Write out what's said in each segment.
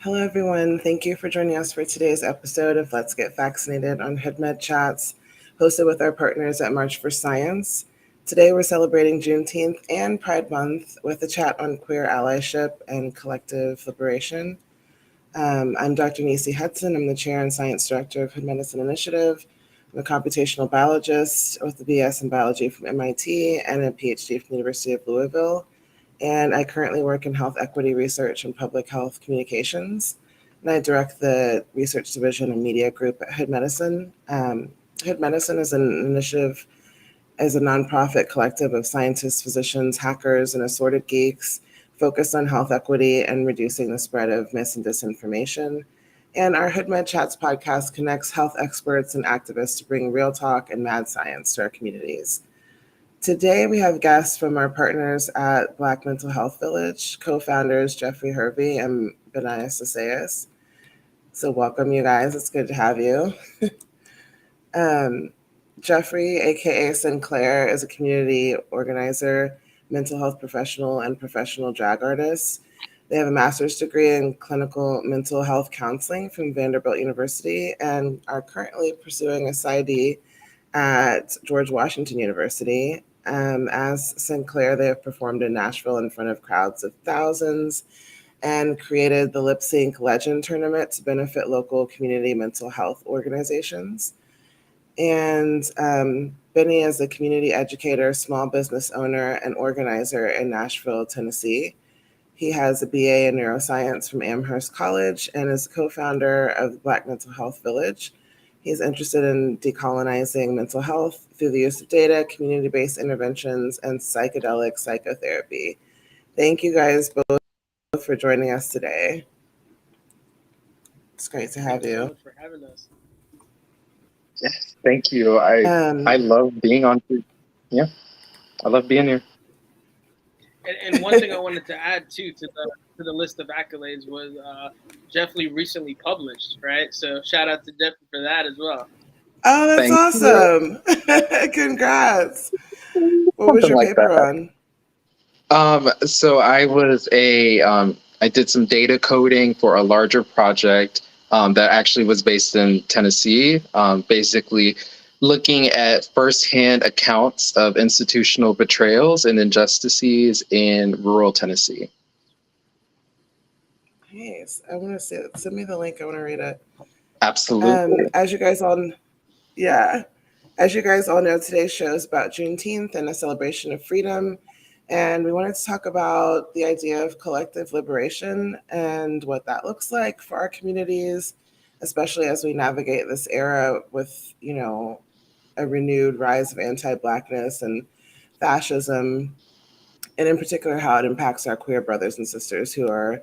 Hello, everyone. Thank you for joining us for today's episode of Let's Get FACTSinated on HeadMed Chats, hosted with our partners at March for Science. Today, we're celebrating Juneteenth and Pride Month with a chat on queer allyship and collective liberation. I'm Dr. Nisi Hudson. I'm the chair and science director of Hood Medicine Initiative. I'm a computational biologist with a BS in biology from MIT and a PhD from the University of Louisville. And I currently work in health equity research and public health communications. And I direct the research division and media group at Hood Medicine. Hood Medicine is an initiative as a nonprofit collective of scientists, physicians, hackers, and assorted geeks focused on health equity and reducing the spread of mis and disinformation. And our HoodMed Chats podcast connects health experts and activists to bring real talk and mad science to our communities. Today, we have guests from our partners at Black Mental Health Village, co-founders Geoffrey Hervey and Benaya Sasayas. So welcome, you guys. It's good to have you. Geoffrey, aka Sinclair, is a community organizer, mental health professional, and professional drag artist. They have a master's degree in clinical mental health counseling from Vanderbilt University and are currently pursuing a PsyD at George Washington University. As Sinclair, they have performed in Nashville in front of crowds of thousands and created the Lip Sync Legend Tournament to benefit local community mental health organizations. And Benny is a community educator, small business owner, and organizer in Nashville, Tennessee. He has a BA in neuroscience from Amherst College and is co-founder of the Black Mental Health Village. He's interested in decolonizing mental health through the use of data, community-based interventions, and psychedelic psychotherapy. Thank you guys both for joining us today. It's great to have you. Thank you so much for having us. Yes, thank you. I love being on. Yeah, I love being here. And one thing I wanted to add too to the list of accolades was Geoffrey recently published, right? So shout out to Geoffrey for that as well. Oh, that's awesome! Congrats. What was your paper on? So I was I did some data coding for a larger project that actually was based in Tennessee, basically looking at firsthand accounts of institutional betrayals and injustices in rural Tennessee. Nice. I want to see it. Send me the link. I want to read it. Absolutely. As you guys all know, today's show is about Juneteenth and a celebration of freedom. And we wanted to talk about the idea of collective liberation and what that looks like for our communities, especially as we navigate this era with, a renewed rise of anti-Blackness and fascism, and in particular how it impacts our queer brothers and sisters who are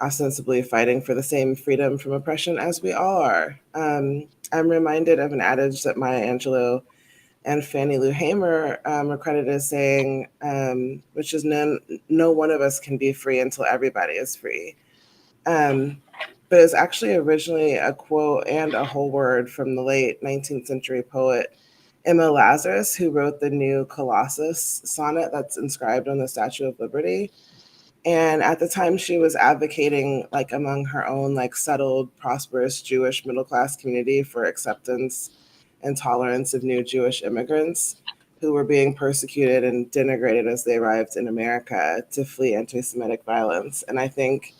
ostensibly fighting for the same freedom from oppression as we all are. I'm reminded of an adage that Maya Angelou and Fannie Lou Hamer are credited as saying, which is no one of us can be free until everybody is free. But it's actually originally a quote and a whole word from the late 19th century poet Emma Lazarus, who wrote the new Colossus sonnet that's inscribed on the Statue of Liberty. And at the time she was advocating, among her own, settled, prosperous Jewish middle-class community for acceptance and tolerance of new Jewish immigrants who were being persecuted and denigrated as they arrived in America to flee anti-Semitic violence. And I think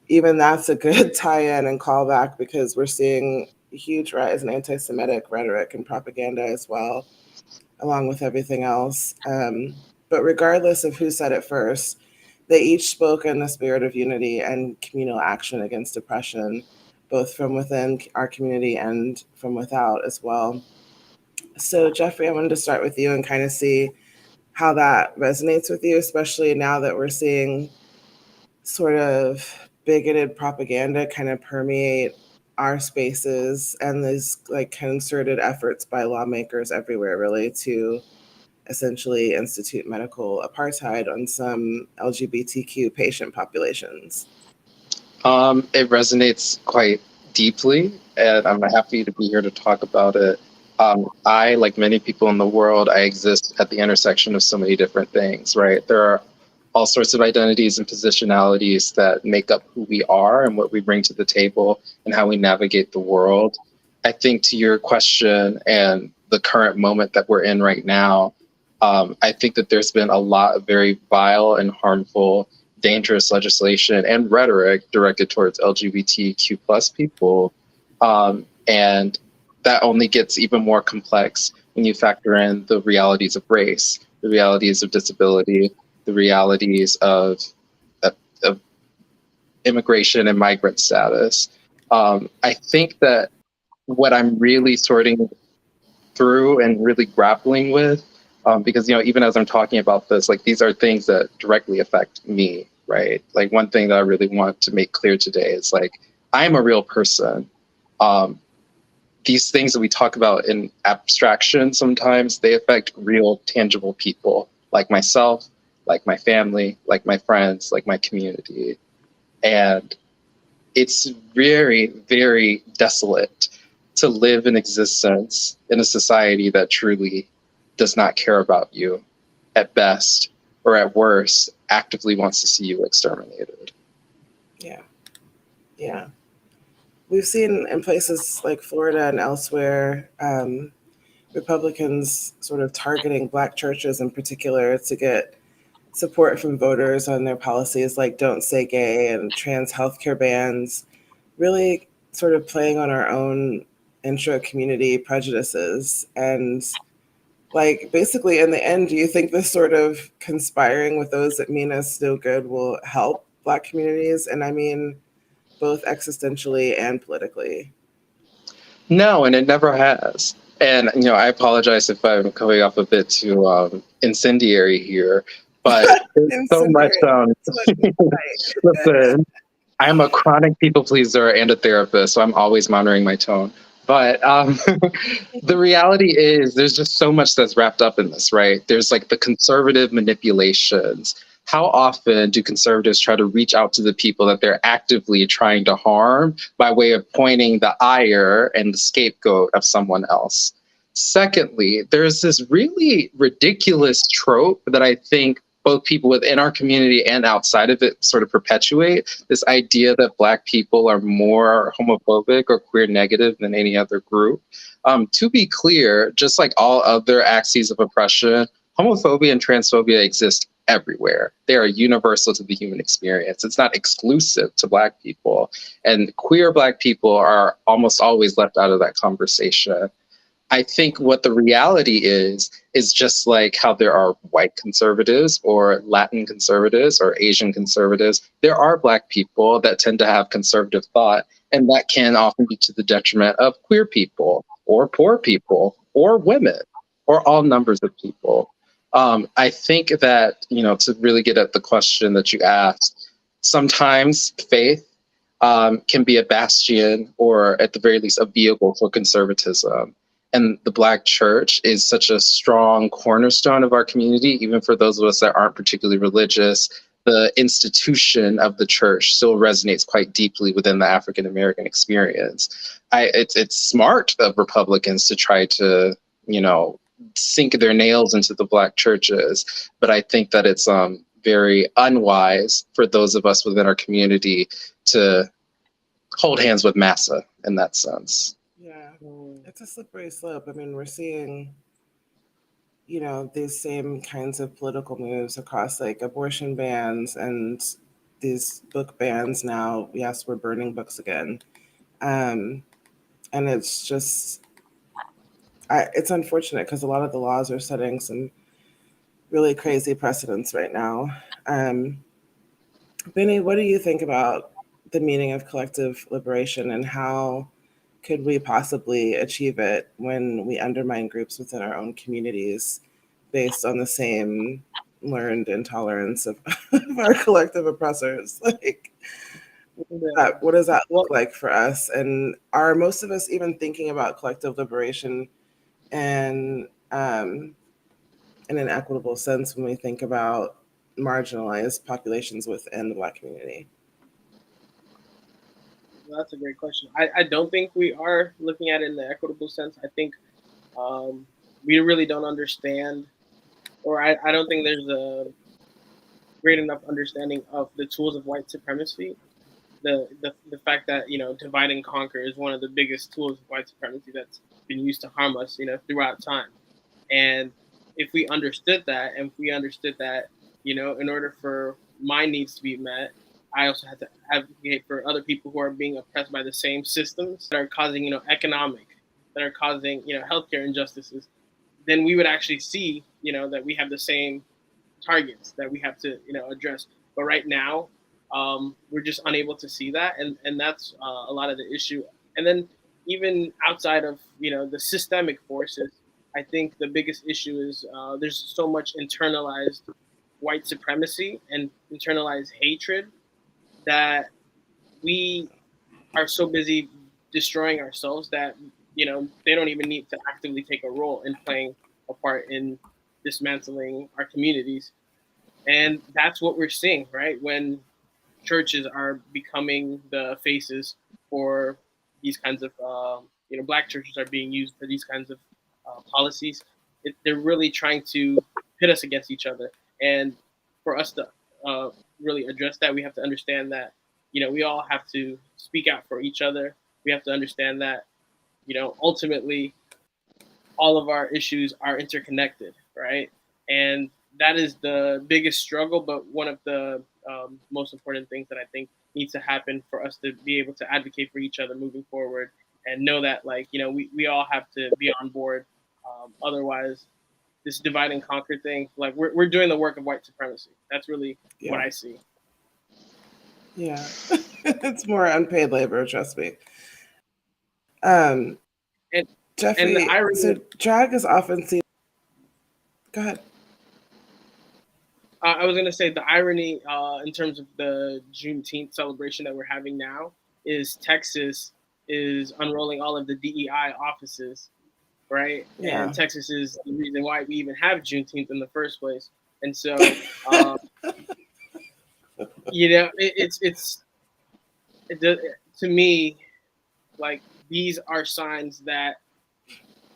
even that's a good tie-in and callback because we're seeing a huge rise in anti-Semitic rhetoric and propaganda as well, along with everything else. But regardless of who said it first, they each spoke in the spirit of unity and communal action against oppression, both from within our community and from without as well. So Geoffrey, I wanted to start with you and kind of see how that resonates with you, especially now that we're seeing sort of bigoted propaganda kind of permeate our spaces and these concerted efforts by lawmakers everywhere really to essentially institute medical apartheid on some LGBTQ patient populations. It resonates quite deeply, and I'm happy to be here to talk about it. I, like many people in the world, I exist at the intersection of so many different things, right? There are all sorts of identities and positionalities that make up who we are and what we bring to the table and how we navigate the world. I think to your question and the current moment that we're in right now, I think that there's been a lot of very vile and harmful, dangerous legislation and rhetoric directed towards LGBTQ plus people. And that only gets even more complex when you factor in the realities of race, the realities of disability, the realities of immigration and migrant status. I think that what I'm really sorting through and really grappling with, because, even as I'm talking about this, like, these are things that directly affect me, right? Like, one thing that I really want to make clear today is, like, I'm a real person. These things that we talk about in abstraction, sometimes they affect real, tangible people, like myself, like my family, like my friends, like my community. And it's very, very desolate to live in existence in a society that truly does not care about you at best, or at worst, actively wants to see you exterminated. Yeah. Yeah. We've seen in places like Florida and elsewhere, Republicans sort of targeting Black churches in particular to get support from voters on their policies like Don't Say Gay and trans healthcare bans, really sort of playing on our own intra-community prejudices. And like, basically, in the end, do you think this sort of conspiring with those that mean us no good will help Black communities? And I mean, both existentially and politically. No, and it never has. And, I apologize if I'm coming off a bit too incendiary here, but there's so much. Listen, I'm a chronic people pleaser and a therapist, so I'm always monitoring my tone. But the reality is there's just so much that's wrapped up in this, right? There's like the conservative manipulations. How often do conservatives try to reach out to the people that they're actively trying to harm by way of pointing the ire and the scapegoat of someone else? Secondly, there's this really ridiculous trope that I think both people within our community and outside of it sort of perpetuate, this idea that Black people are more homophobic or queer negative than any other group. To be clear, just like all other axes of oppression, homophobia and transphobia exist everywhere. They are universal to the human experience. It's not exclusive to Black people. And queer Black people are almost always left out of that conversation. I think what the reality is just like how there are white conservatives or Latin conservatives or Asian conservatives, there are Black people that tend to have conservative thought, and that can often be to the detriment of queer people or poor people or women or all numbers of people. I think that, to really get at the question that you asked, sometimes faith can be a bastion or at the very least a vehicle for conservatism. And the Black church is such a strong cornerstone of our community, even for those of us that aren't particularly religious. The institution of the church still resonates quite deeply within the African American experience. It's smart of Republicans to try to, sink their nails into the Black churches, but I think that it's very unwise for those of us within our community to hold hands with massa in that sense. Yeah, it's a slippery slope. I mean, we're seeing, these same kinds of political moves across like abortion bans and these book bans now. Yes, we're burning books again. And it's just, it's unfortunate because a lot of the laws are setting some really crazy precedents right now. Benny, what do you think about the meaning of collective liberation and how could we possibly achieve it when we undermine groups within our own communities based on the same learned intolerance of our collective oppressors? Like, what does that look like for us? And are most of us even thinking about collective liberation and in an equitable sense when we think about marginalized populations within the Black community? That's a great question. I don't think we are looking at it in the equitable sense. I think we really don't understand, or I don't think there's a great enough understanding of the tools of white supremacy. The fact that, you know, divide and conquer is one of the biggest tools of white supremacy that's been used to harm us, you know, throughout time. And if we understood that, and if we understood that, you know, in order for my needs to be met, I also had to advocate for other people who are being oppressed by the same systems that are causing, you know, economic, that are causing, you know, healthcare injustices, then we would actually see, you know, that we have the same targets that we have to, you know, address. But right now, we're just unable to see that, and that's a lot of the issue. And then even outside of, you know, the systemic forces, I think the biggest issue is there's so much internalized white supremacy and internalized hatred that we are so busy destroying ourselves that, you know, they don't even need to actively take a role in playing a part in dismantling our communities. And that's what we're seeing, right? When churches are becoming the faces for these kinds of, you know, black churches are being used for these kinds of policies. They're really trying to pit us against each other. And for us to really address that, we have to understand that, you know, we all have to speak out for each other. We have to understand that, you know, ultimately, all of our issues are interconnected, right? And that is the biggest struggle, but one of the most important things that I think needs to happen for us to be able to advocate for each other moving forward, and know that, like, you know, we all have to be on board. Otherwise, this divide and conquer thing, like, we're doing the work of white supremacy. That's really what I see. Yeah, it's more unpaid labor, trust me. Geoffrey, and the irony, so drag is often seen. Go ahead. I was going to say the irony in terms of the Juneteenth celebration that we're having now is Texas is unrolling all of the DEI offices, right? Yeah. And Texas is the reason why we even have Juneteenth in the first place. And so, you know, to me, like, these are signs that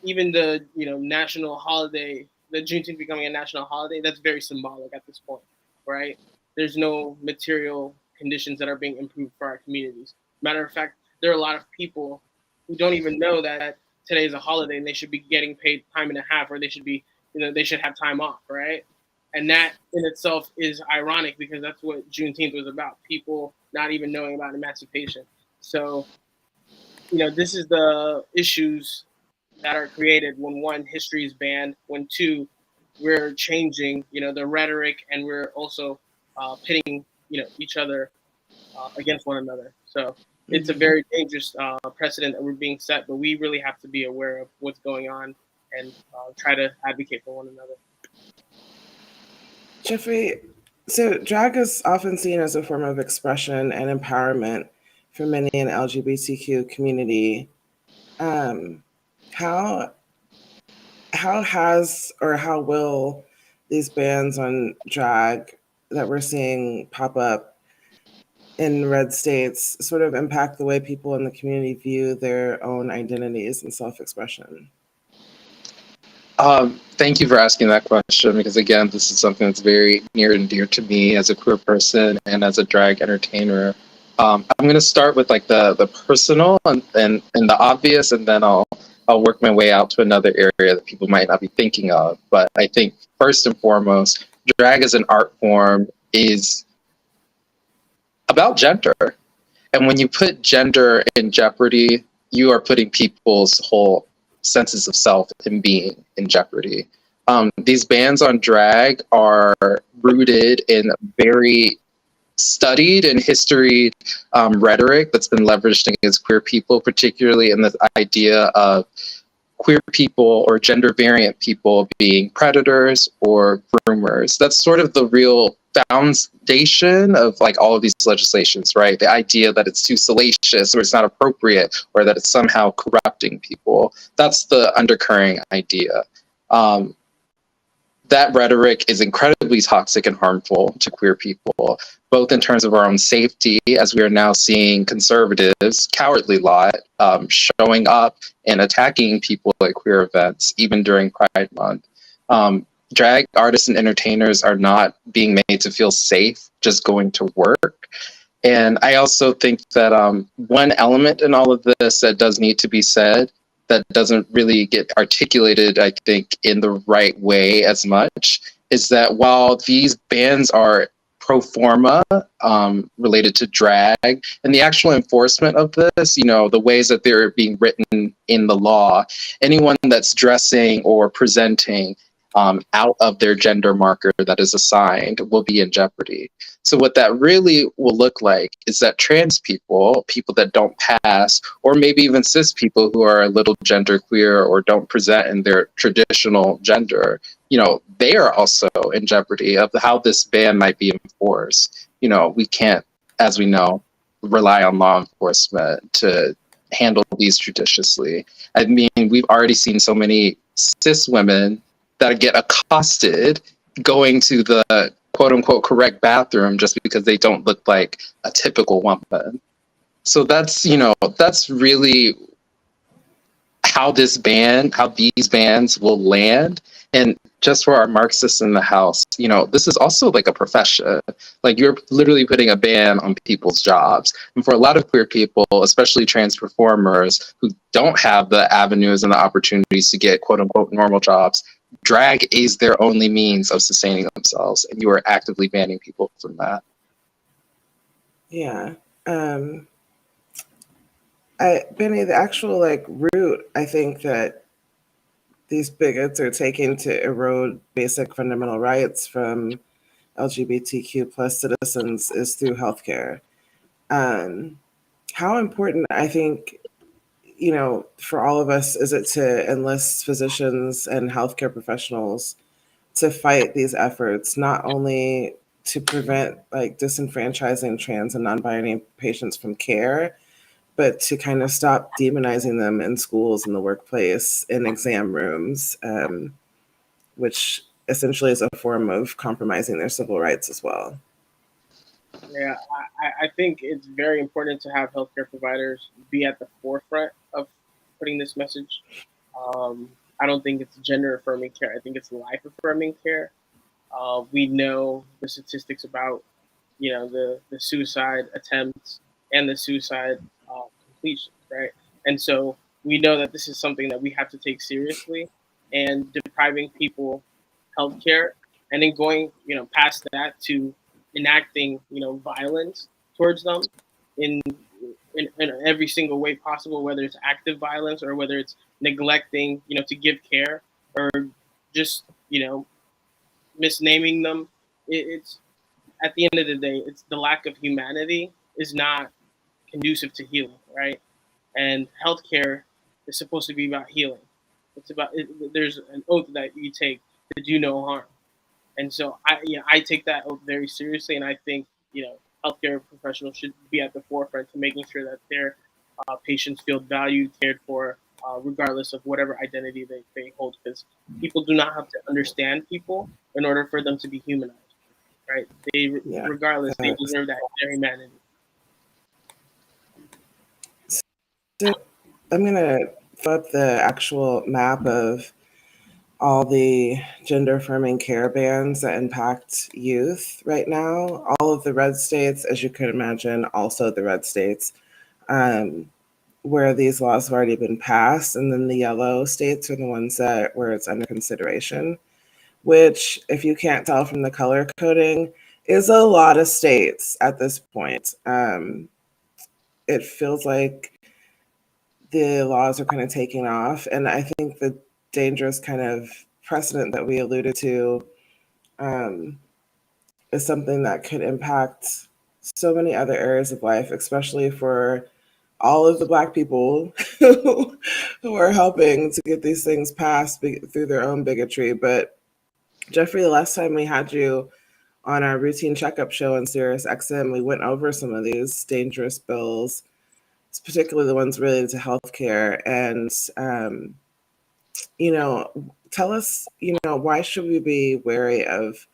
even the, you know, national holiday, the Juneteenth becoming a national holiday, that's very symbolic at this point, right? There's no material conditions that are being improved for our communities. Matter of fact, there are a lot of people who don't even know that today is a holiday and they should be getting paid time and a half, or they should be, you know, they should have time off, right? And that in itself is ironic, because that's what Juneteenth was about, people not even knowing about emancipation. So, you know, this is the issues that are created when, one, history is banned, when, two, we're changing, you know, the rhetoric, and we're also pitting, you know, each other against one another. So it's a very dangerous precedent that we're being set, but we really have to be aware of what's going on and try to advocate for one another. Geoffrey, so drag is often seen as a form of expression and empowerment for many in the LGBTQ community. How has, or how will these bans on drag that we're seeing pop up in red states sort of impact the way people in the community view their own identities and self-expression? Thank you for asking that question, because again, this is something that's very near and dear to me as a queer person and as a drag entertainer. I'm going to start with like the personal and the obvious, and then I'll work my way out to another area that people might not be thinking of. But I think first and foremost, drag as an art form is about gender. And when you put gender in jeopardy, you are putting people's whole senses of self and being in jeopardy. These bans on drag are rooted in very studied and history rhetoric that's been leveraged against queer people, particularly in the idea of queer people or gender variant people being predators or groomers. That's sort of the real foundation of like all of these legislations, right? The idea that it's too salacious, or it's not appropriate, or that it's somehow corrupting people. That's the undercurring idea. That rhetoric is incredibly toxic and harmful to queer people, both in terms of our own safety, as we are now seeing conservatives, cowardly lot, showing up and attacking people at queer events, even during Pride Month. drag artists and entertainers are not being made to feel safe just going to work. And I also think that one element in all of this that does need to be said that doesn't really get articulated, I think, in the right way as much is that while these bans are pro forma related to drag and the actual enforcement of this, the ways that they're being written in the law, anyone that's dressing or presenting out of their gender marker that is assigned will be in jeopardy. So what that really will look like is that trans people, people that don't pass, or maybe even cis people who are a little genderqueer or don't present in their traditional gender, they are also in jeopardy of how this ban might be enforced. We can't, as we know, rely on law enforcement to handle these judiciously. I mean, we've already seen so many cis women that get accosted going to the quote unquote correct bathroom just because they don't look like a typical woman. So that's really how these bans will land. And just for our Marxists in the house, this is also like a profession. Like you're literally putting a ban on people's jobs. And for a lot of queer people, especially trans performers who don't have the avenues and the opportunities to get quote unquote normal jobs, drag is their only means of sustaining themselves. And you are actively banning people from that. Yeah. Benny, the actual route I think that these bigots are taking to erode basic fundamental rights from LGBTQ plus citizens is through healthcare. How important, I think, for all of us is it to enlist physicians and healthcare professionals to fight these efforts, not only to prevent disenfranchising trans and non-binary patients from care, but to kind of stop demonizing them in schools, in the workplace, in exam rooms, which essentially is a form of compromising their civil rights as well. Yeah, I think it's very important to have healthcare providers be at the forefront of putting this message. I don't think it's gender affirming care. I think it's life affirming care. We know the statistics about, the suicide attempts and the suicide completions, right? And so we know that this is something that we have to take seriously, and depriving people healthcare, and then going, past that to enacting, violence towards them in, in every single way possible, whether it's active violence or whether it's neglecting, to give care, or just, misnaming them. It's at the end of the day, it's the lack of humanity is not conducive to healing, right? And healthcare is supposed to be about healing. There's an oath that you take to do no harm, and so I take that oath very seriously, and I think healthcare professionals should be at the forefront to making sure that their patients feel valued, cared for, regardless of whatever identity they hold, because people do not have to understand people in order for them to be humanized, right? Regardless, they deserve that their humanity. So I'm going to flip the actual map of all the gender affirming care bans that impact youth right now. All of the red states, as you could imagine, also the red states, where these laws have already been passed. And then the yellow states are the ones where it's under consideration, which, if you can't tell from the color coding, is a lot of states at this point. It feels like the laws are kind of taking off. And I think the dangerous kind of precedent that we alluded to is something that could impact so many other areas of life, especially for all of the Black people who are helping to get these things passed through their own bigotry. But Geoffrey, the last time we had you on our routine checkup show on Sirius XM, we went over some of these dangerous bills, particularly the ones related to healthcare. And, tell us, why should we be wary of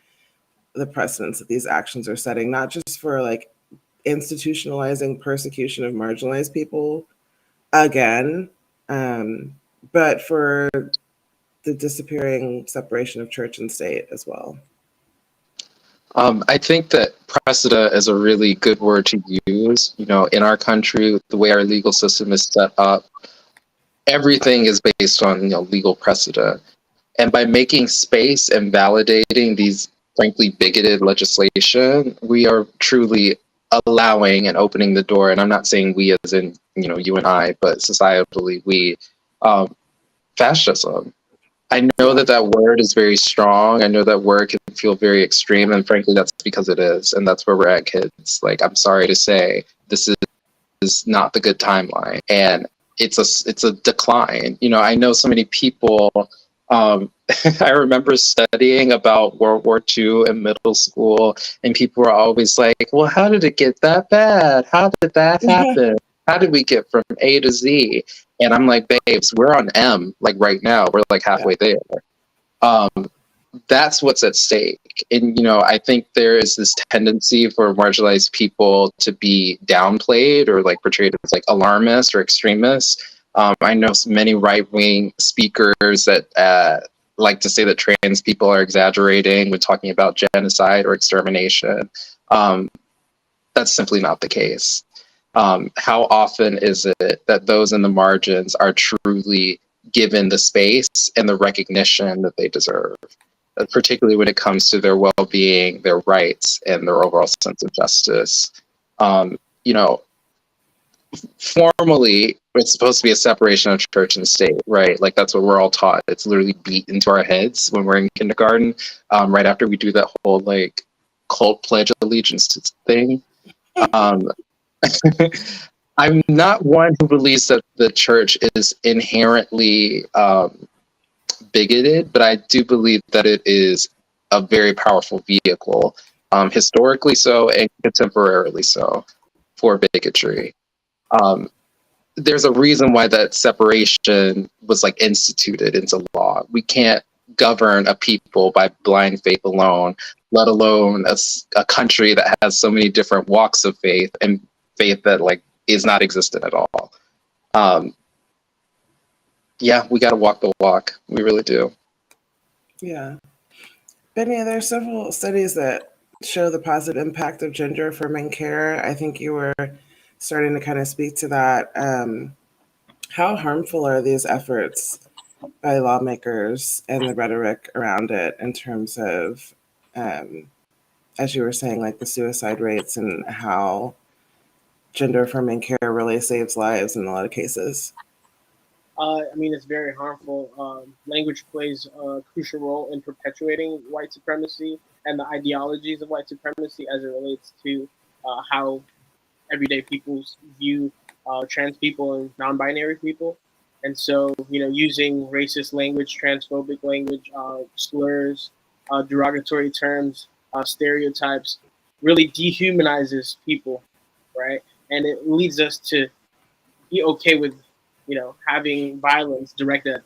the precedents that these actions are setting, not just for institutionalizing persecution of marginalized people again, but for the disappearing separation of church and state as well? I think that precedent is a really good word to use. You know, in our country, the way our legal system is set up, everything is based on, you know, legal precedent. And by making space and validating these frankly bigoted legislation, we are truly allowing and opening the door. And I'm not saying we as in, you know, you and I, but societally, we, fascism. I know that that word is very strong. I know that word can feel very extreme. And frankly, that's because it is. And that's where we're at, kids. Like, I'm sorry to say, this is not the good timeline. And it's a decline. You know, I know so many people. I remember studying about World War II in middle school, and people were always like, well, how did it get that bad? How did that happen? How did we get from A to Z? And I'm like, babes, we're on M, like right now. We're like halfway there. That's what's at stake. And, you know, I think there is this tendency for marginalized people to be downplayed or like portrayed as like alarmist or extremists. I know many right-wing speakers that like to say that trans people are exaggerating when talking about genocide or extermination. That's simply not the case. How often is it that those in the margins are truly given the space and the recognition that they deserve, particularly when it comes to their well-being, their rights, and their overall sense of justice? You know, formally, it's supposed to be a separation of church and state, right? Like, that's what we're all taught. It's literally beat into our heads when we're in kindergarten, right after we do that whole, like, cult pledge allegiance thing. I'm not one who believes that the church is inherently bigoted, but I do believe that it is a very powerful vehicle, historically so and contemporarily so, for bigotry. There's a reason why that separation was like instituted into law. We can't govern a people by blind faith alone, let alone a country that has so many different walks of faith and faith that like is not existent at all. Yeah, we got to walk the walk. We really do. Yeah. Benny, there are several studies that show the positive impact of gender affirming care. I think you were starting to kind of speak to that. How harmful are these efforts by lawmakers and the rhetoric around it in terms of, as you were saying, like the suicide rates and how gender affirming care really saves lives in a lot of cases? I mean, it's very harmful. Language plays a crucial role in perpetuating white supremacy and the ideologies of white supremacy as it relates to how everyday people view trans people and non-binary people. And so, you know, using racist language, transphobic language, slurs, derogatory terms, stereotypes, really dehumanizes people, right? And it leads us to be okay with, you know, having violence directed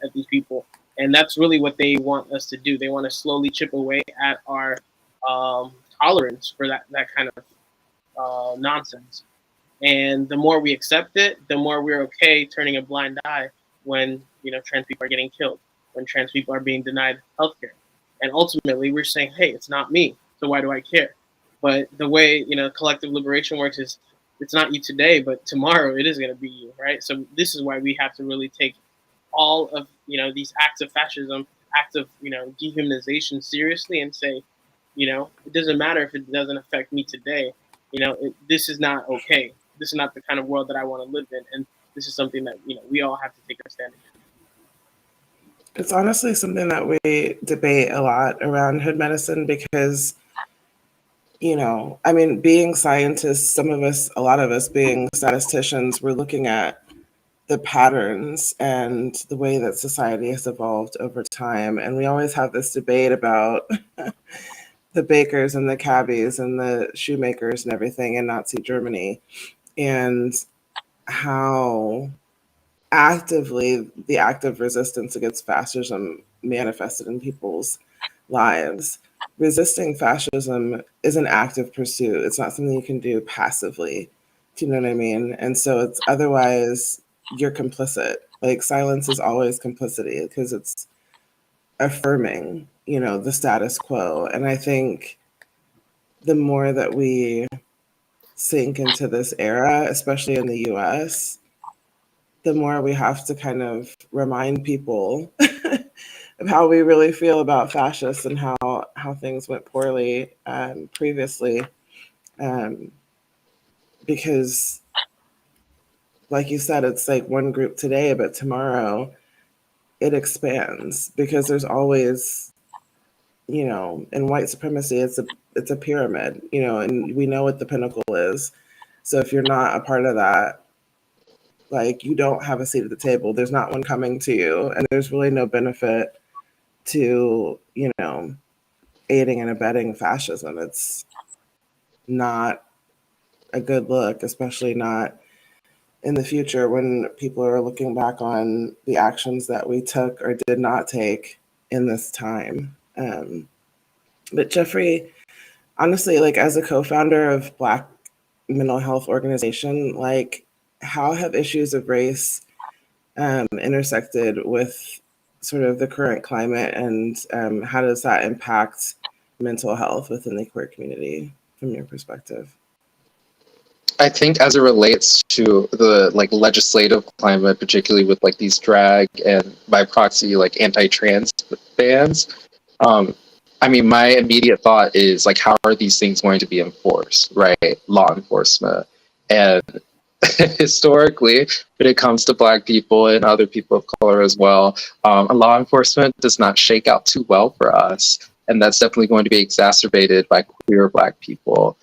at these people. And that's really what they want us to do. They want to slowly chip away at our tolerance for that kind of nonsense. And the more we accept it, the more we're okay turning a blind eye when, you know, trans people are getting killed, when trans people are being denied healthcare. And ultimately, we're saying, hey, it's not me, so why do I care? But the way, you know, collective liberation works is it's not you today, but tomorrow it is going to be you, right? So this is why we have to really take all of, you know, these acts of fascism, acts of, you know, dehumanization seriously and say, you know, it doesn't matter if it doesn't affect me today. You know, this is not okay. This is not the kind of world that I want to live in. And this is something that, you know, we all have to take a stand against. It's honestly something that we debate a lot around hood medicine because, you know, I mean, being scientists, some of us, a lot of us being statisticians, we're looking at the patterns and the way that society has evolved over time. And we always have this debate about the bakers and the cabbies and the shoemakers and everything in Nazi Germany, and how actively the active resistance against fascism manifested in people's lives. Resisting fascism is an active pursuit. It's not something you can do passively. Do you know what I mean? And so it's otherwise you're complicit. Like silence is always complicity because it's affirming, the status quo. And I think the more that we sink into this era, especially in the US, the more we have to kind of remind people of how we really feel about fascists and how things went poorly previously. Because, like you said, it's like one group today, but tomorrow it expands because there's always, in white supremacy, it's a pyramid, and we know what the pinnacle is. So if you're not a part of that, like, you don't have a seat at the table. There's not one coming to you, and there's really no benefit to, aiding and abetting fascism. It's not a good look, especially not in the future when people are looking back on the actions that we took or did not take in this time. But Geoffrey, honestly, like, as a co-founder of Black mental health organization, like, how have issues of race intersected with sort of the current climate, and how does that impact mental health within the queer community from your perspective? I think as it relates to the like legislative climate, particularly with like these drag and by proxy like anti-trans bans, I mean, my immediate thought is like, how are these things going to be enforced, right? Law enforcement. And historically, when it comes to Black people and other people of color as well, law enforcement does not shake out too well for us. And that's definitely going to be exacerbated by queer Black people.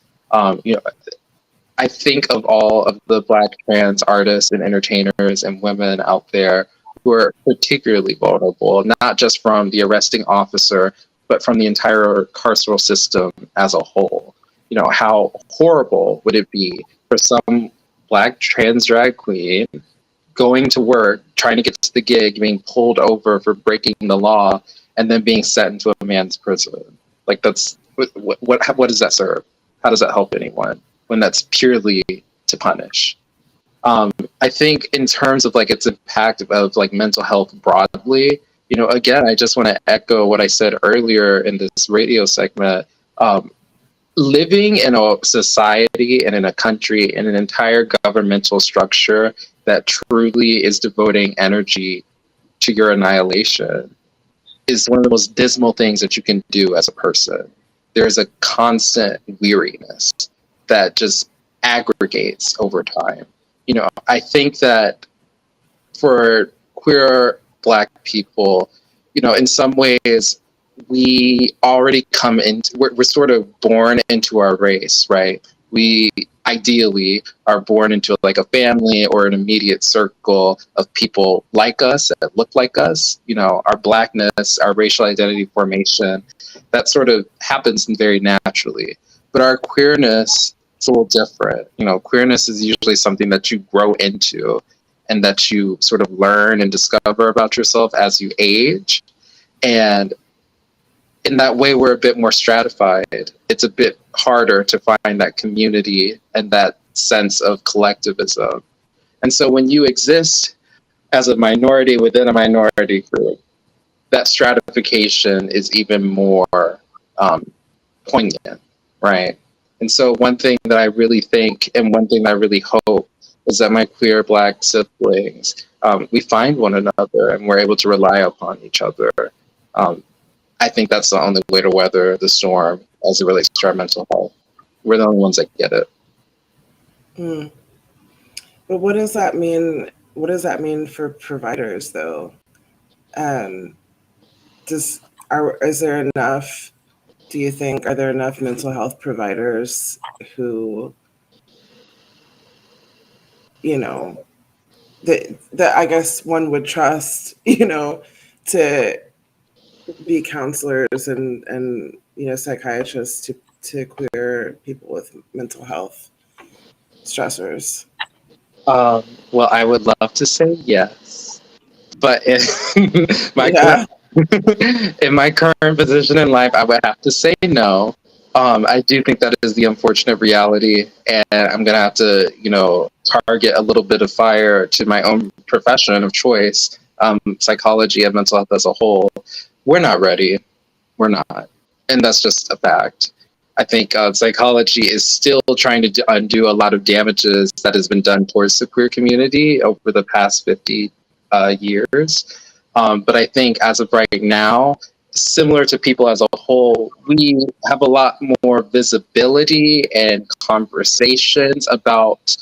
I think of all of the Black trans artists and entertainers and women out there who are particularly vulnerable, not just from the arresting officer, but from the entire carceral system as a whole. How horrible would it be for some Black trans drag queen going to work, trying to get to the gig, being pulled over for breaking the law, and then being sent into a man's prison? Like, that's what does that serve? How does that help anyone when that's purely to punish? I think in terms of like its impact of like mental health broadly, again, I just want to echo what I said earlier in this radio segment. Living in a society and in a country and an entire governmental structure that truly is devoting energy to your annihilation is one of the most dismal things that you can do as a person. There's a constant weariness that just aggregates over time. I think that for queer Black people, in some ways, we already come into, we're sort of born into our race, right? We ideally are born into like a family or an immediate circle of people like us, that look like us. Our Blackness, our racial identity formation, that sort of happens very naturally. But our queerness, it's a little different. Queerness is usually something that you grow into and that you sort of learn and discover about yourself as you age. And in that way, we're a bit more stratified. It's a bit harder to find that community and that sense of collectivism. And so when you exist as a minority within a minority group, that stratification is even more poignant, right? And so one thing that I really think, and one thing that I really hope, is that my queer Black siblings, we find one another and we're able to rely upon each other. I think that's the only way to weather the storm as it relates to our mental health. We're the only ones that get it. But what does that mean? What does that mean for providers, though? Is there enough? Do you think, are there enough mental health providers who, that I guess one would trust, to be counselors and psychiatrists to queer people with mental health stressors? Well, I would love to say yes, but in in my current position in life, I would have to say no. I do think that is the unfortunate reality, and I'm gonna have to, target a little bit of fire to my own profession of choice, psychology and mental health as a whole. We're not ready. We're not. And that's just a fact. I think psychology is still trying to undo a lot of damages that has been done towards the queer community over the past 50 years. But I think as of right now, similar to people as a whole, we have a lot more visibility and conversations about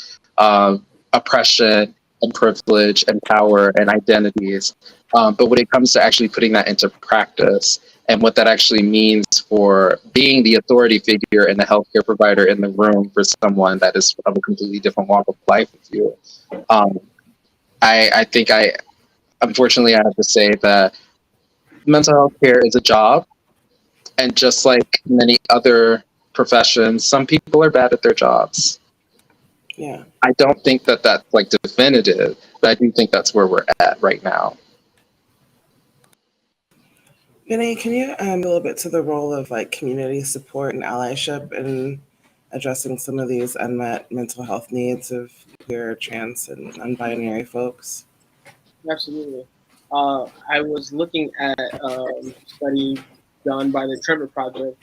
oppression and privilege and power and identities. But when it comes to actually putting that into practice and what that actually means for being the authority figure and the healthcare provider in the room for someone that is of a completely different walk of life with you, I think unfortunately, I have to say that mental health care is a job. And just like many other professions, some people are bad at their jobs. Yeah. I don't think that that's like definitive, but I do think that's where we're at right now. Vinny, can you add a little bit to the role of like community support and allyship in addressing some of these unmet mental health needs of queer, trans, and non-binary folks? Absolutely. I was looking at a study done by the Trevor Project,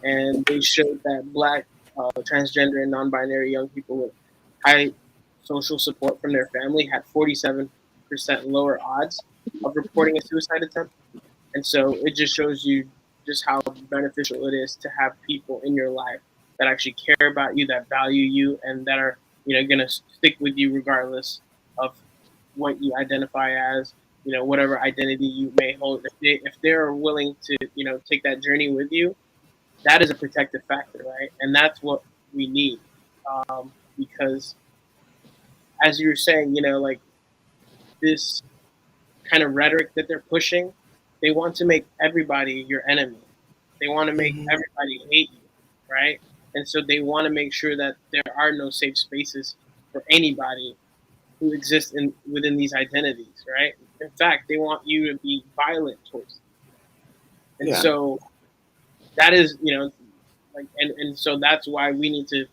and they showed that Black, transgender, and non-binary young people with high social support from their family had 47% lower odds of reporting a suicide attempt. And so it just shows you just how beneficial it is to have people in your life that actually care about you, that value you, and that are, going to stick with you regardless of what you identify as, whatever identity you may hold. If they're willing to, take that journey with you, that is a protective factor, right? And that's what we need, because as you were saying, like this kind of rhetoric that they're pushing, they want to make everybody your enemy. They want to make everybody hate you, right? And so they want to make sure that there are no safe spaces for anybody who exists within these identities, right? In fact, they want you to be violent towards them. And so that is, and so that's why we need to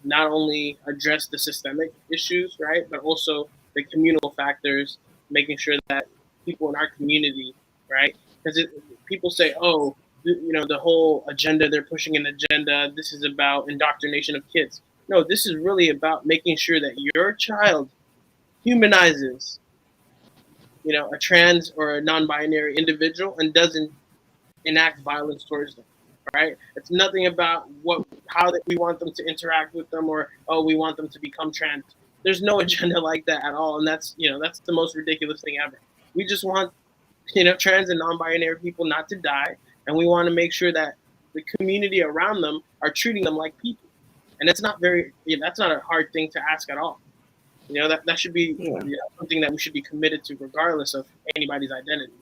not only address the systemic issues, right, but also the communal factors, making sure that people in our community, right, because people say, oh, the whole agenda, they're pushing an agenda, this is about indoctrination of kids. No, this is really about making sure that your child humanizes, a trans or a non-binary individual and doesn't enact violence towards them, right? It's nothing about how that we want them to interact with them, or we want them to become trans. There's no agenda like that at all, and that's that's the most ridiculous thing ever. We just want trans and non-binary people not to die, and we want to make sure that the community around them are treating them like people, and it's not that's not a hard thing to ask at all. That should be something that we should be committed to regardless of anybody's identity.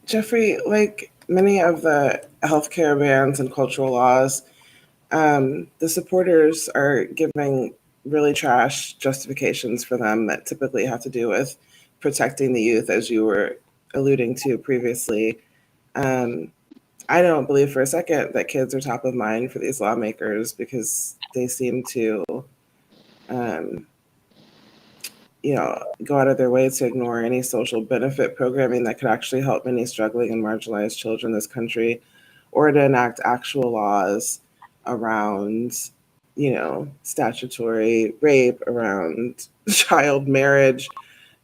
Geoffrey, like many of the healthcare bans and cultural laws, the supporters are giving really trash justifications for them that typically have to do with protecting the youth, as you were alluding to previously. I don't believe for a second that kids are top of mind for these lawmakers, because they seem to go out of their way to ignore any social benefit programming that could actually help many struggling and marginalized children in this country, or to enact actual laws around, statutory rape, around child marriage,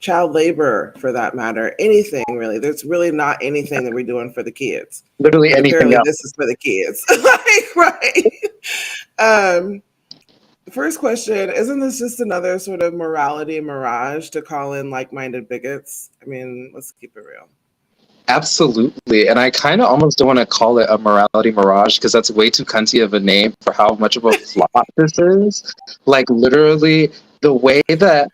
child labor, for that matter, anything really. There's really not anything that we're doing for the kids. Literally anything Apparently else. this is for the kids. Right. First question, isn't this just another sort of morality mirage to call in like-minded bigots? I mean, let's keep it real. Absolutely. And I kind of almost don't want to call it a morality mirage, because that's way too cunty of a name for how much of a flop this is. Like, literally, the way that,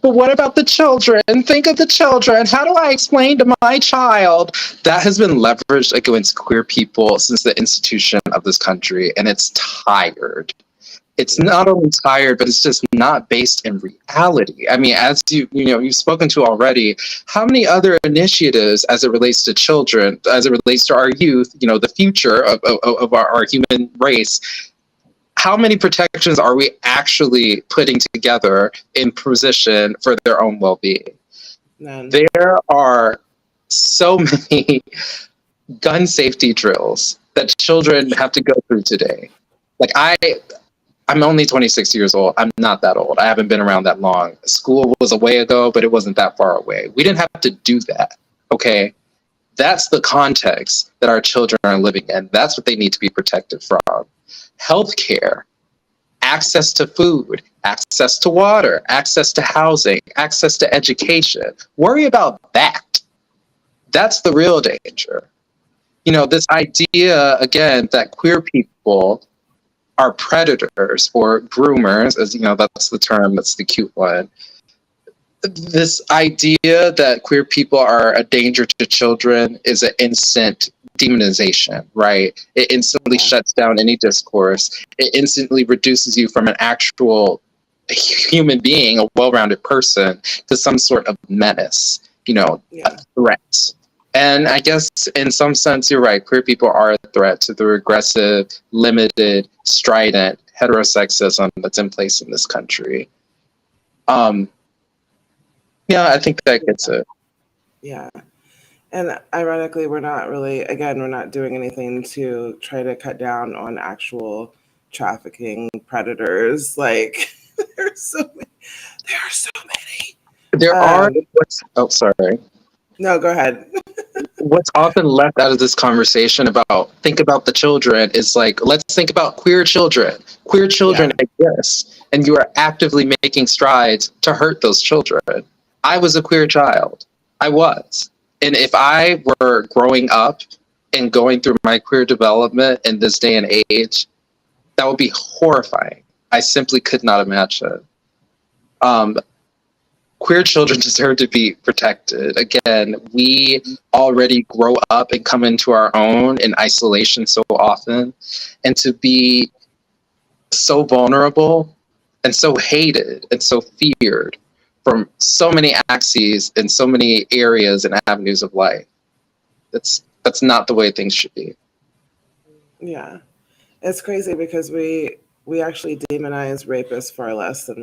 but what about the children? Think of the children. How do I explain to my child? That has been leveraged against queer people since the institution of this country, and it's tired. It's not only tired, but it's just not based in reality. I mean, as you've spoken to already, how many other initiatives as it relates to children, as it relates to our youth, the future of our human race, how many protections are we actually putting together in position for their own well-being? None. There are so many gun safety drills that children have to go through today. Like I'm only 26 years old. I'm not that old. I haven't been around that long. School was a way ago, but it wasn't that far away. We didn't have to do that. Okay. That's the context that our children are living in. That's what they need to be protected from. Healthcare, access to food, access to water, access to housing, access to education. Worry about that. That's the real danger. You know, this idea, again, that queer people are predators or groomers, as you know, that's the term, that's the cute one. This idea that queer people are a danger to children is an instant demonization, right? It instantly shuts down any discourse. It instantly reduces you from an actual human being, a well-rounded person, to some sort of menace, a threat. And I guess in some sense, you're right. Queer people are a threat to the regressive, limited, strident heterosexism that's in place in this country. Yeah, I think that gets it. Yeah. And ironically, we're not doing anything to try to cut down on actual trafficking predators. Like, there are so many. There are. Oh, sorry. No, go ahead. What's often left out of this conversation about think about the children is like, let's think about queer children. Queer children exist, and you are actively making strides to hurt those children. I was a queer child. I was. And if I were growing up and going through my queer development in this day and age, that would be horrifying. I simply could not imagine. Queer children deserve to be protected. Again, we already grow up and come into our own in isolation so often. And to be so vulnerable and so hated and so feared from so many axes and so many areas and avenues of life. That's not the way things should be. Yeah. It's crazy because we actually demonize rapists far less than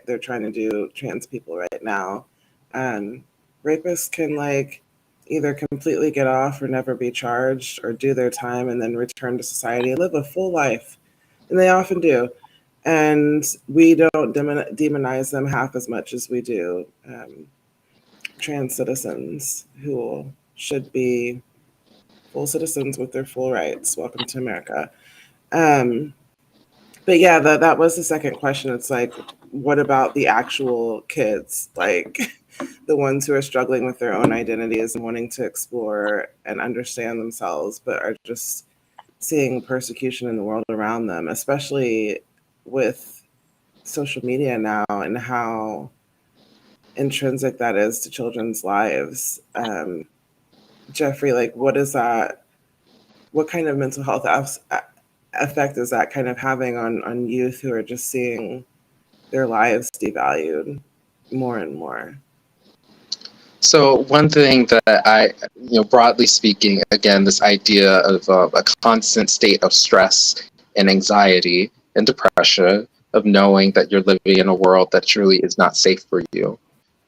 they're trying to do trans people right now. Rapists can either completely get off or never be charged or do their time and then return to society and live a full life. And they often do. And we don't demonize them half as much as we do trans citizens who should be full citizens with their full rights. Welcome to America. But yeah, that was the second question. It's like, what about the actual kids? Like the ones who are struggling with their own identities and wanting to explore and understand themselves, but are just seeing persecution in the world around them, especially with social media now and how intrinsic that is to children's lives. Geoffrey, what is that? What kind of mental health effect is that kind of having on youth who are just seeing their lives devalued more and more? So one thing that I, broadly speaking, again, this idea of a constant state of stress and anxiety and depression, of knowing that you're living in a world that truly is not safe for you.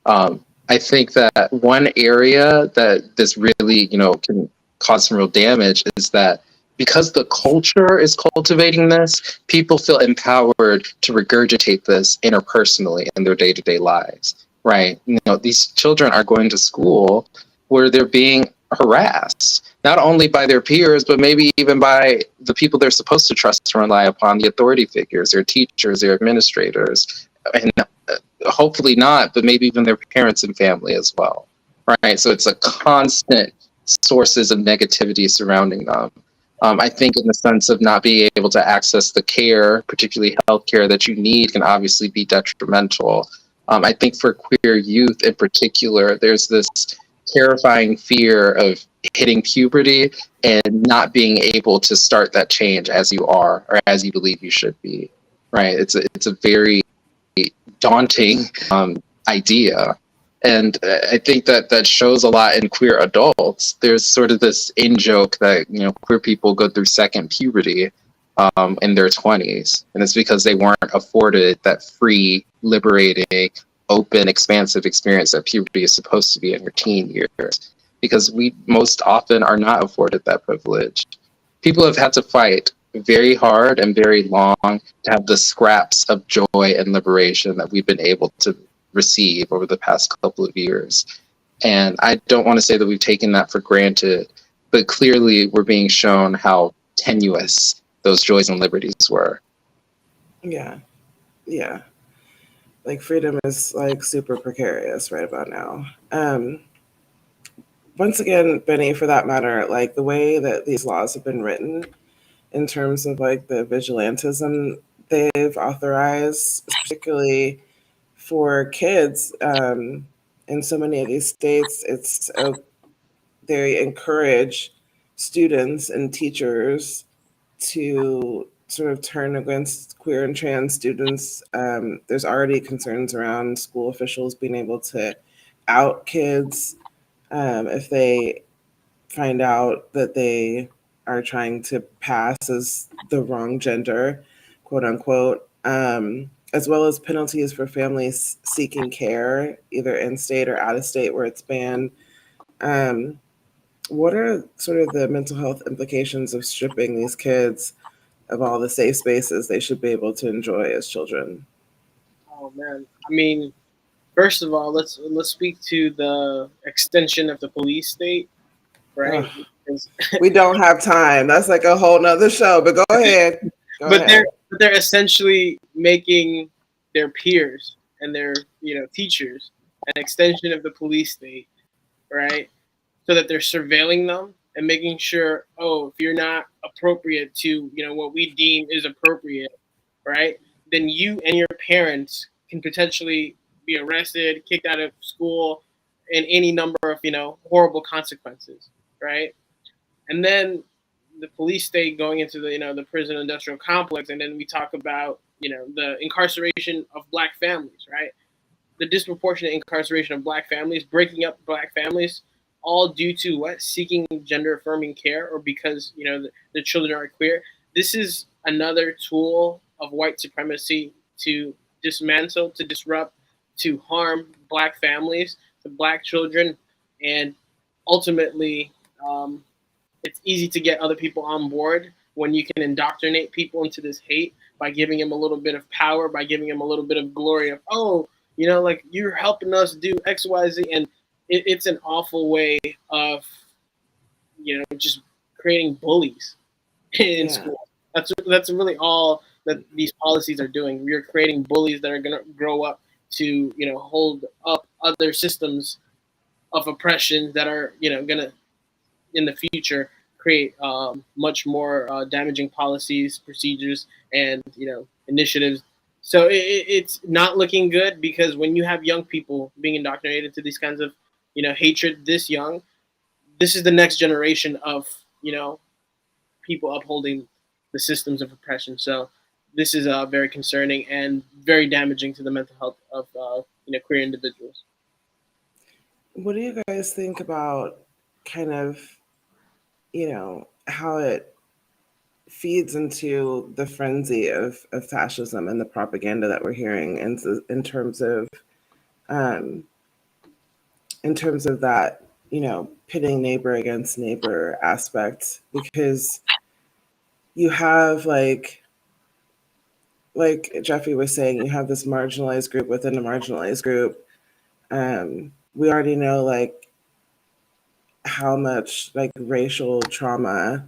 I think that one area that this really, can cause some real damage is that because the culture is cultivating this, people feel empowered to regurgitate this interpersonally in their day-to-day lives, right? These children are going to school where they're being harassed, not only by their peers, but maybe even by the people they're supposed to trust and rely upon, the authority figures, their teachers, their administrators, and hopefully not, but maybe even their parents and family as well, right? So it's a constant sources of negativity surrounding them. I think in the sense of not being able to access the care, particularly healthcare that you need, can obviously be detrimental. I think for queer youth in particular, there's this terrifying fear of hitting puberty and not being able to start that change as you are or as you believe you should be, right? It's a very daunting idea. And I think that shows a lot in queer adults. There's sort of this in-joke that, queer people go through second puberty in their 20s. And it's because they weren't afforded that free, liberating, open, expansive experience that puberty is supposed to be in your teen years. because we most often are not afforded that privilege. People have had to fight very hard and very long to have the scraps of joy and liberation that we've been able to receive over the past couple of years. And I don't want to say that we've taken that for granted, but clearly we're being shown how tenuous those joys and liberties were. Yeah. Yeah. Like freedom is like super precarious right about now. Once again, Benny, for that matter, like the way that these laws have been written in terms of like the vigilantism they've authorized, particularly for kids, in so many of these states, they encourage students and teachers to sort of turn against queer and trans students. There's already concerns around school officials being able to out kids if they find out that they are trying to pass as the wrong gender, quote unquote, as well as penalties for families seeking care, either in state or out of state where it's banned. Um, what are sort of the mental health implications of stripping these kids of all the safe spaces they should be able to enjoy as children? Oh man, I mean, first of all, let's speak to the extension of the police state, right? Ugh, Because- we don't have time. That's like a whole nother show, but go ahead. Go but ahead. they're essentially making their peers and their teachers an extension of the police state, right? So that they're surveilling them and making sure, oh, if you're not appropriate to what we deem is appropriate, right? Then you and your parents can potentially be arrested, kicked out of school, and any number of horrible consequences, right? And then the police state going into the prison industrial complex, and then we talk about the incarceration of black families, right? The disproportionate incarceration of black families, breaking up black families, all due to what? Seeking gender affirming care, or because the children are queer. This is another tool of white supremacy to dismantle, to disrupt, to harm black families, to black children, and ultimately, it's easy to get other people on board when you can indoctrinate people into this hate by giving them a little bit of power, by giving them a little bit of glory of, oh, like you're helping us do X, Y, Z, and it's an awful way of, just creating bullies in school. That's really all that these policies are doing. We are creating bullies that are going to grow up to, hold up other systems of oppression that are, going to, in the future, create much more damaging policies, procedures, and initiatives. So it's not looking good, because when you have young people being indoctrinated to these kinds of hatred this young, this is the next generation of people upholding the systems of oppression. So this is very concerning and very damaging to the mental health of queer individuals. What do you guys think about kind of, how it feeds into the frenzy of fascism and the propaganda that we're hearing in terms of um, that, pitting neighbor against neighbor aspect? Because you have like Geoffrey was saying, you have this marginalized group within a marginalized group. We already know like how much like racial trauma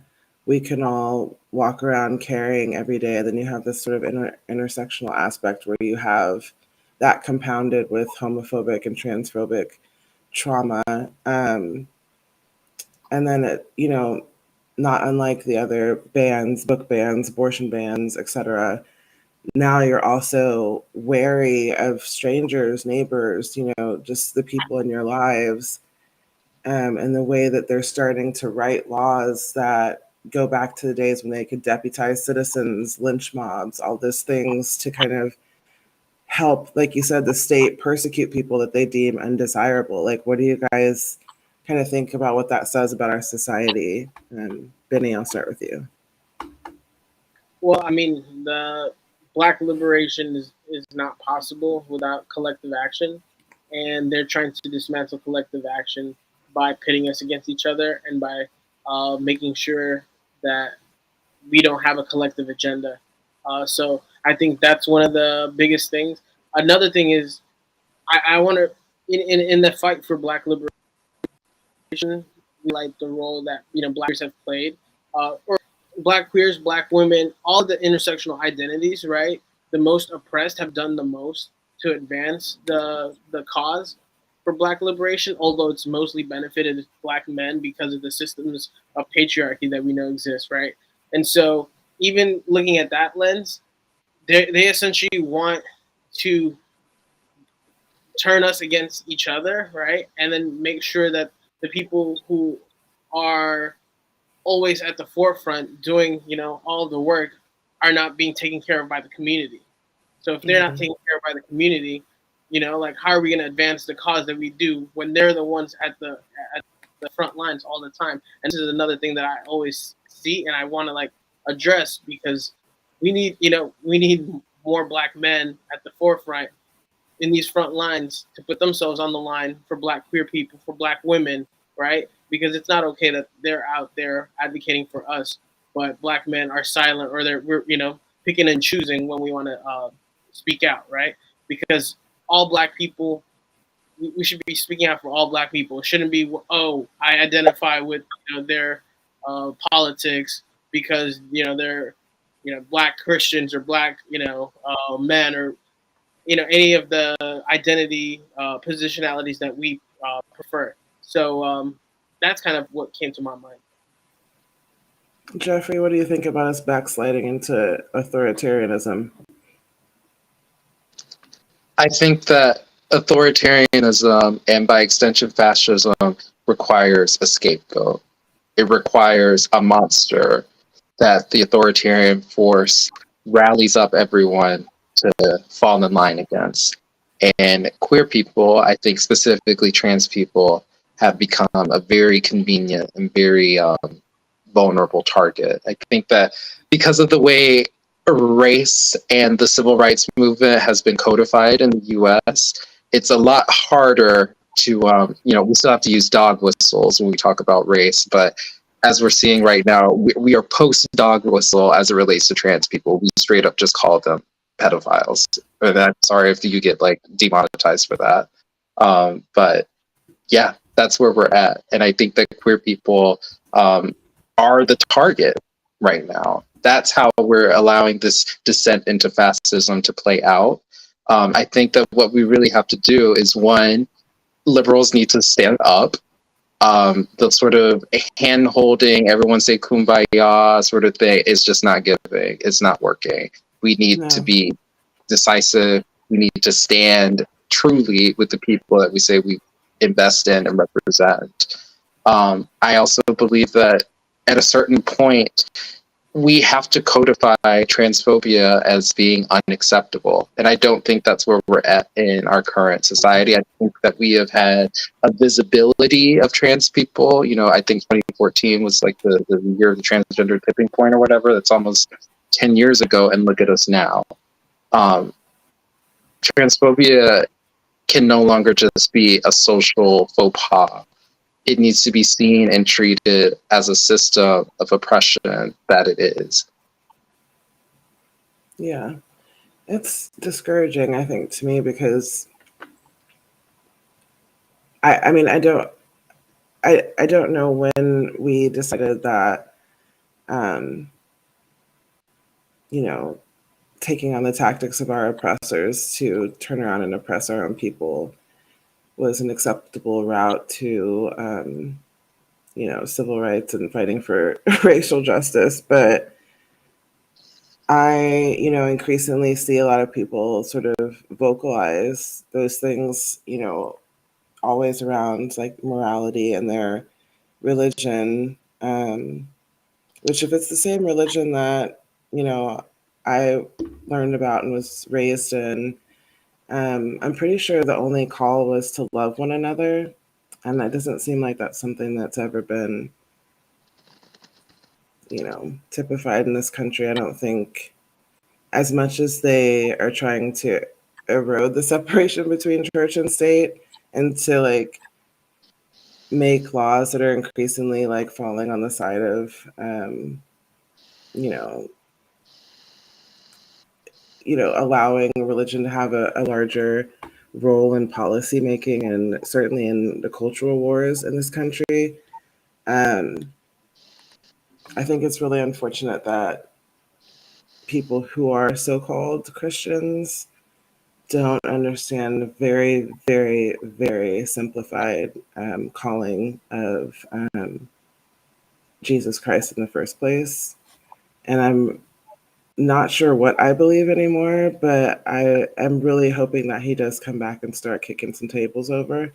we can all walk around carrying every day. And then you have this sort of intersectional aspect where you have that compounded with homophobic and transphobic trauma. And then it, not unlike the other bans, book bans, abortion bans, etc. Now you're also wary of strangers, neighbors, just the people in your lives, and the way that they're starting to write laws that go back to the days when they could deputize citizens, lynch mobs, all those things to kind of help, like you said, the state persecute people that they deem undesirable. Like, what do you guys kind of think about what that says about our society? And Benny, I'll start with you. Well, I mean, the black liberation is not possible without collective action, and they're trying to dismantle collective action by pitting us against each other and by making sure that we don't have a collective agenda. So I think that's one of the biggest things. Another thing is I want to in the fight for Black liberation, we like the role that Black queers have played, or Black queers, Black women, all the intersectional identities, right? The most oppressed have done the most to advance the cause for Black liberation, although it's mostly benefited Black men because of the systems of patriarchy that we know exist, right? And so, even looking at that lens, they essentially want to turn us against each other, right? And then make sure that the people who are always at the forefront doing, all of the work are not being taken care of by the community. So if they're not taken care of by the community, like how are we going to advance the cause that we do when they're the ones at the front lines all the time? And this is another thing that I always see and I want to like address, because we need more Black men at the forefront in these front lines to put themselves on the line for Black queer people, for Black women, right? Because it's not okay that they're out there advocating for us, but Black men are silent, or we're picking and choosing when we want to speak out, right? Because all Black people, we should be speaking out for all Black people. It shouldn't be, oh, I identify with their politics because they're Black Christians or Black men, or any of the identity positionalities that we prefer. So that's kind of what came to my mind. Geoffrey, what do you think about us backsliding into authoritarianism? I think that authoritarianism and by extension fascism requires a scapegoat. It requires a monster that the authoritarian force rallies up everyone to fall in line against. And queer people, I think specifically trans people, have become a very convenient and very vulnerable target. I think that because of the way race and the civil rights movement has been codified in the US, it's a lot harder to, we still have to use dog whistles when we talk about race, but as we're seeing right now, we are post dog whistle as it relates to trans people. We straight up just call them pedophiles. And I'm sorry if you get like demonetized for that. But yeah, that's where we're at. And I think that queer people are the target right now. That's how we're allowing this descent into fascism to play out. I think that what we really have to do is, one, liberals need to stand up. The sort of hand holding, everyone say kumbaya sort of thing is just not giving. It's not working. We need to be decisive. We need to stand truly with the people that we say we invest in and represent. I also believe that at a certain point, we have to codify transphobia as being unacceptable. And I don't think that's where we're at in our current society. I think that we have had a visibility of trans people. I think 2014 was like the year of the transgender tipping point or whatever. That's almost 10 years ago. And look at us now. Transphobia can no longer just be a social faux pas. It needs to be seen and treated as a system of oppression that it is. Yeah, it's discouraging, I think, to me, because I mean, I don't know when we decided that, taking on the tactics of our oppressors to turn around and oppress our own people was an acceptable route to, civil rights and fighting for racial justice. But I, increasingly see a lot of people sort of vocalize those things, always around like morality and their religion, which if it's the same religion that, I learned about and was raised in, I'm pretty sure the only call was to love one another. And that doesn't seem like that's something that's ever been, typified in this country. I don't think, as much as they are trying to erode the separation between church and state and to like make laws that are increasingly like falling on the side of, you know, allowing religion to have a larger role in policy making and certainly in the cultural wars in this country. Um, I think it's really unfortunate that people who are so-called Christians don't understand the very, very, very simplified calling of Jesus Christ in the first place. And I'm not sure what I believe anymore, but I am really hoping that he does come back and start kicking some tables over,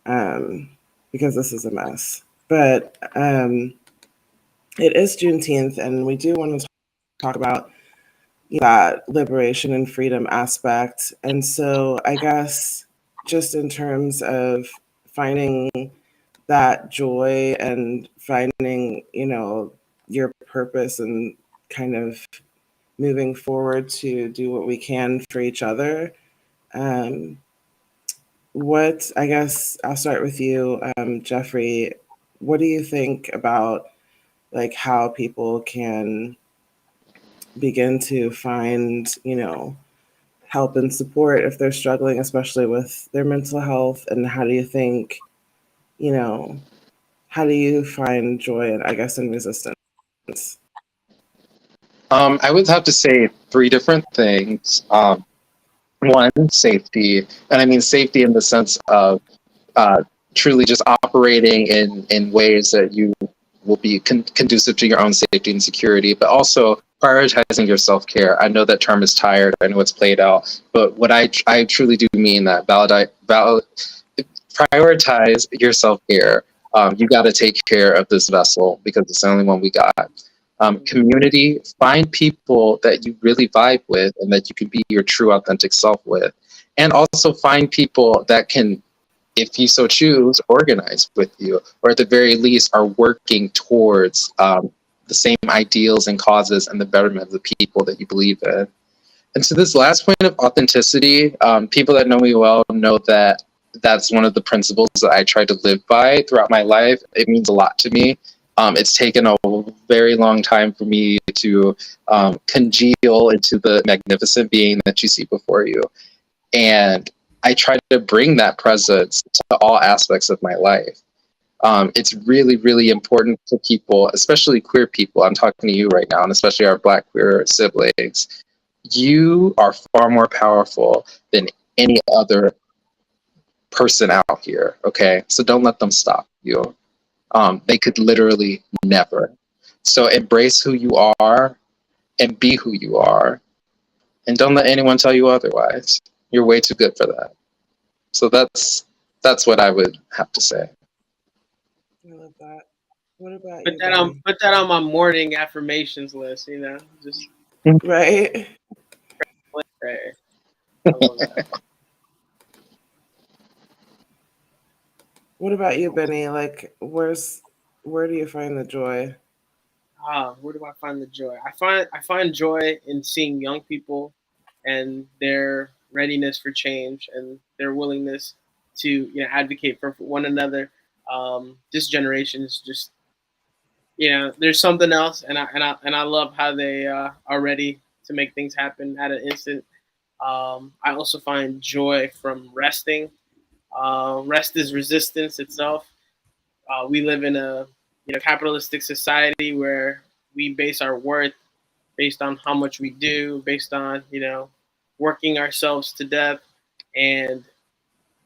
because this is a mess. But it is Juneteenth, and we do want to talk about that liberation and freedom aspect. And so I guess just in terms of finding that joy and finding, your purpose and kind of moving forward to do what we can for each other. Um, what, I guess I'll start with you, Geoffrey. What do you think about like how people can begin to find, help and support if they're struggling, especially with their mental health? And how do you think, you know, how do you find joy and I guess in resistance? I would have to say three different things. One, safety, and I mean safety in the sense of uh, truly just operating in ways that you will be conducive to your own safety and security, but also prioritizing your self-care. I know that term is tired. I know it's played out, but what I truly do mean that prioritize your self-care. You got to take care of this vessel because it's the only one we got. Community, find people that you really vibe with and that you can be your true authentic self with. And also find people that can, if you so choose, organize with you, or at the very least are working towards the same ideals and causes and the betterment of the people that you believe in. And to this last point of authenticity, people that know me well know that that's one of the principles that I try to live by throughout my life. It means a lot to me. It's taken a very long time for me to congeal into the magnificent being that you see before you. And I try to bring that presence to all aspects of my life. It's really, really important to people, especially queer people. I'm talking to you right now, and especially our Black queer siblings. You are far more powerful than any other person out here, okay? So don't let them stop you. They could literally never. So embrace who you are and be who you are. And don't let anyone tell you otherwise. You're way too good for that. So that's what I would have to say. I love that. What about Put you, that on Ben? put that on my morning affirmations list. Just Right? right. I love that. What about you, Benny? Like, where do you find the joy? Where do I find the joy? I find joy in seeing young people and their readiness for change and their willingness to advocate for one another. This generation is just there's something else, and I love how they are ready to make things happen at an instant. I also find joy from resting. Rest is resistance itself. We live in a capitalistic society where we base our worth based on how much we do, based on working ourselves to death, and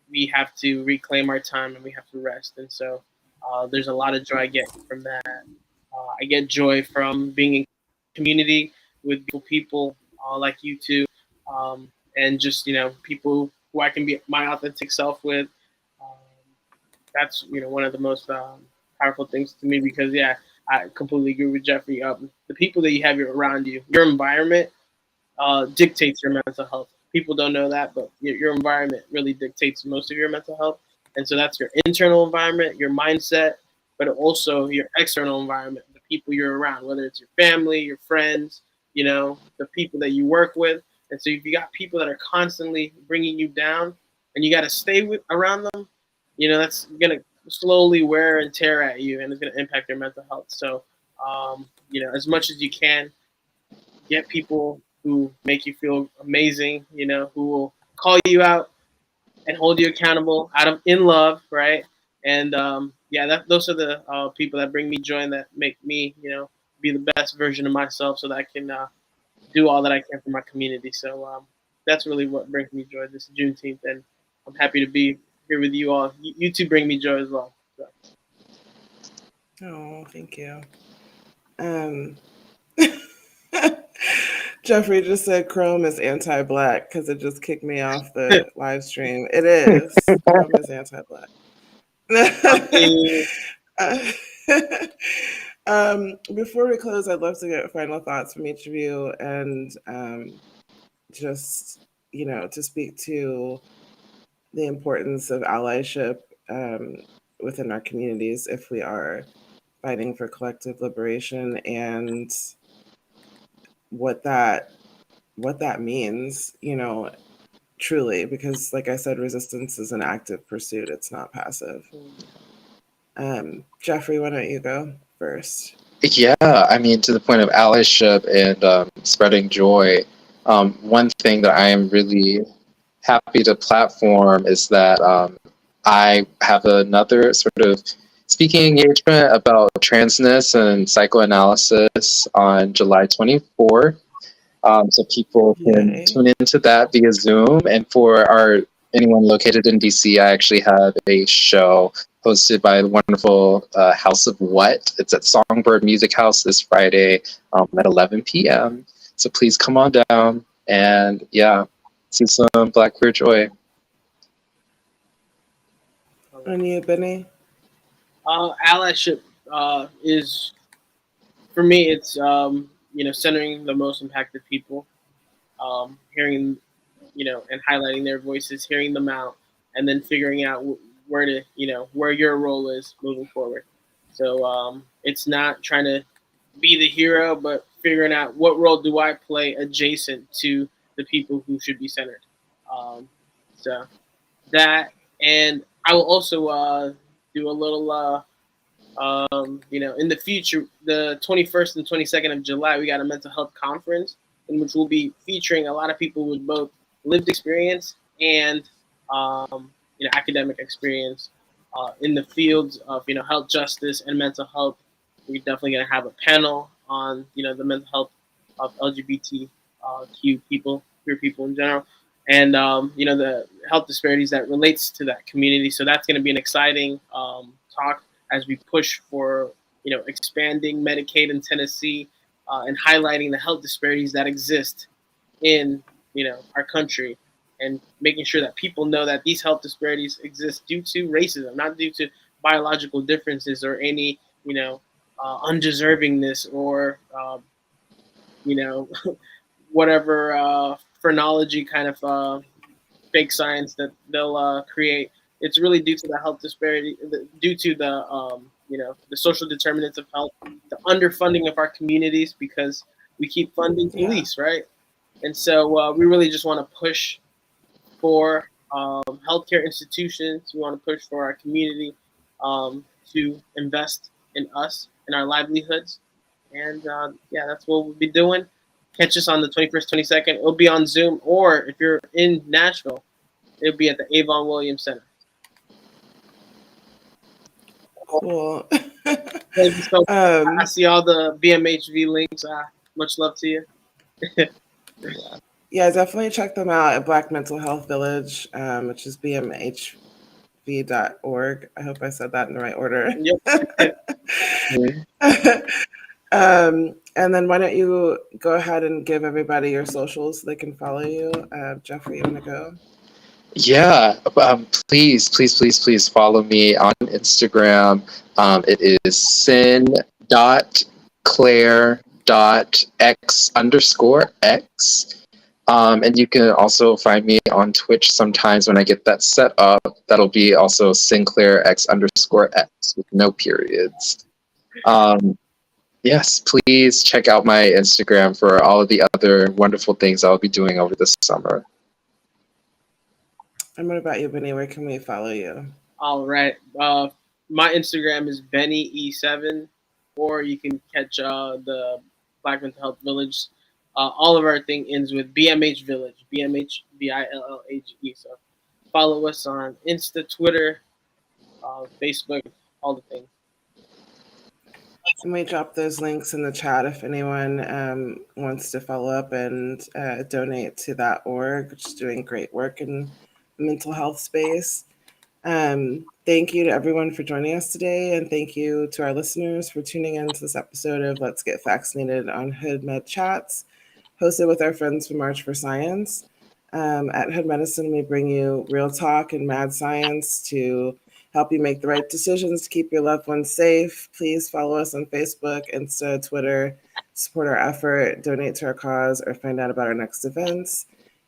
we have to reclaim our time and we have to rest. And so there's a lot of joy I get from that. I get joy from being in community with people like you two, and just people who I can be my authentic self with. Um, that's one of the most powerful things to me because I completely agree with Geoffrey. The people that you have around you, your environment dictates your mental health. People don't know that, but your environment really dictates most of your mental health. And so that's your internal environment, your mindset, but also your external environment, the people you're around, whether it's your family, your friends, the people that you work with. And so if you got people that are constantly bringing you down and you got to stay around them, that's going to slowly wear and tear at you, and it's going to impact your mental health. So, as much as you can, get people who make you feel amazing, who will call you out and hold you accountable out of in love, right? And those are the people that bring me joy and that make me, be the best version of myself, so that I can do all that I can for my community. So that's really what brings me joy this Juneteenth, and I'm happy to be here with you all. You two bring me joy as well. So. Oh, thank you. Geoffrey just said Chrome is anti-black because it just kicked me off the live stream. It is. Chrome is anti-black. Before we close, I'd love to get final thoughts from each of you, and just, to speak to the importance of allyship within our communities if we are fighting for collective liberation, and what that means, truly, because like I said, resistance is an active pursuit. It's not passive. Geoffrey, why don't you go first? Yeah, I mean, to the point of allyship and spreading joy, one thing that I am really happy to platform is that I have another sort of speaking engagement about transness and psychoanalysis on July 24th. So people can tune into that via Zoom. And for anyone located in DC, I actually have a show hosted by the wonderful House of What. It's at Songbird Music House this Friday at 11 p.m. So please come on down and see some Black queer joy. And you, Benny? Allyship is, for me, it's centering the most impacted people, hearing, and highlighting their voices, hearing them out, and then figuring out where to, where your role is moving forward. So it's not trying to be the hero, but figuring out what role do I play adjacent to the people who should be centered. So that, and I will also do a little, in the future, the 21st and 22nd of July, we got a mental health conference in which we'll be featuring a lot of people with both lived experience and, academic experience in the fields of, health justice and mental health. We're definitely going to have a panel on, the mental health of LGBTQ people, queer people in general, and, the health disparities that relates to that community. So that's going to be an exciting talk as we push for, expanding Medicaid in Tennessee and highlighting the health disparities that exist in, our country, and making sure that people know that these health disparities exist due to racism, not due to biological differences or any, undeservingness or, whatever phrenology kind of fake science that they'll create. It's really due to the health disparity, due to the the social determinants of health, the underfunding of our communities because we keep funding police, right? And so we really just want to push for healthcare institutions. We want to push for our community to invest in us, in our livelihoods, and that's what we'll be doing. Catch us on the 21st, 22nd. It'll be on Zoom, or if you're in Nashville, it'll be at the Avon Williams Center. Cool. Thank you so much. I see all the BMHV links. Much love to you. Yeah, definitely check them out at Black Mental Health Village, which is bmhv.org. I hope I said that in the right order. Yep. And then why don't you go ahead and give everybody your socials so they can follow you. Geoffrey, you want to go? Yeah, please follow me on Instagram. It is sin.claire.x_x. And you can also find me on Twitch sometimes when I get that set up. That'll be also Sinclair X_X with no periods. Yes, please check out my Instagram for all of the other wonderful things I'll be doing over this summer. And what about you, Benny? Where can we follow you? All right. My Instagram is BennyE7, or you can catch the Black Mental Health Village. All of our thing ends with BMH Village, BMHVILLAGE. So follow us on Insta, Twitter, Facebook, all the things. And we drop those links in the chat if anyone wants to follow up and donate to that org, which is doing great work in the mental health space. Thank you to everyone for joining us today, and thank you to our listeners for tuning in to this episode of Let's Get Vaccinated on Hood Med Chats, hosted with our friends from March for Science. At Hood Medicine, we bring you real talk and mad science to help you make the right decisions to keep your loved ones safe. Please follow us on Facebook, Insta, Twitter, support our effort, donate to our cause, or find out about our next events.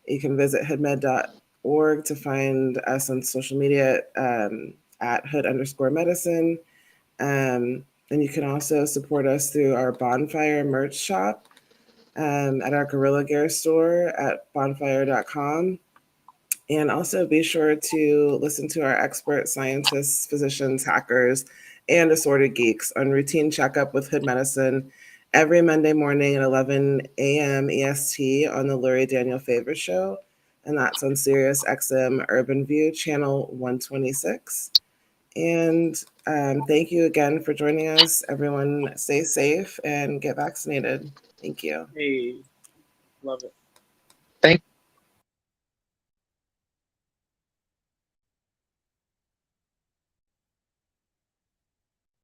You can visit hoodmed.org to find us on social media at hood_medicine. And you can also support us through our Bonfire merch shop at our Gorilla Gear store at bonfire.com. And also be sure to listen to our expert scientists, physicians, hackers, and assorted geeks on Routine Checkup with Hood Medicine every Monday morning at 11 a.m. EST on the Lori Daniel Favors Show. And that's on Sirius XM Urban View, channel 126. And thank you again for joining us. Everyone stay safe and get vaccinated. Thank you. Hey, love it.